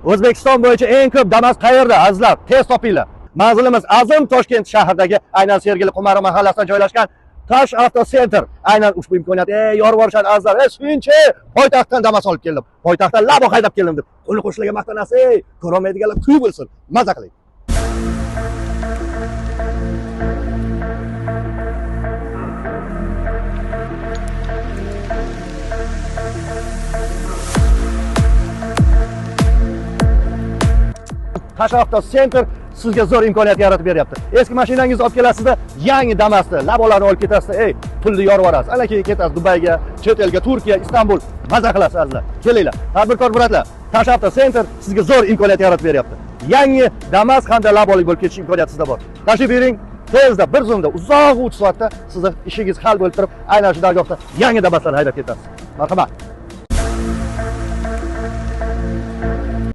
O'zbekiston bo'yicha eng ko'p Damas qayerda? Azizlar, tez topinglar. Manzilimiz Azim Toshkent shahridagi aynan Sergeli Qumari mahallasida joylashgan Tosh Avto Center. Aynan ushbu imkoniyat yorvorishadi azizlar. Shuncha poytaxtdan Damas olib keldim. Poytaxtdan labo haydab keldim deb. Qo'li qo'shlarga maqtanasiz. Ko'rolmaydiganlar kuy bo'lsin. Maza qiling. Tosh Avto Center sizga zo'r imkoniyat yaratib beryapti. Eski mashinangizni olib kelasizda, yangi Damasni, labolarni olib ketasiz. Pulni yorib olasiz. Ana keyin ketasiz Dubayga, chet elga, Turkiya, Istanbul maza qilasiz azizlar. Kelinglar. Tadbirkor bratlar, Tosh Avto Center sizga zo'r imkoniyat yaratib beryapti. Yangi Damas hamda labolik bo'lib ketish imkoniyati sizda bor. Tashrif bering. Tezda, bir zumda, uzoq 3 soatda sizni ishingiz hal bo'lib turib, aynan shu dargohda yangi Damaslarni haydab ketasiz. Marhamat.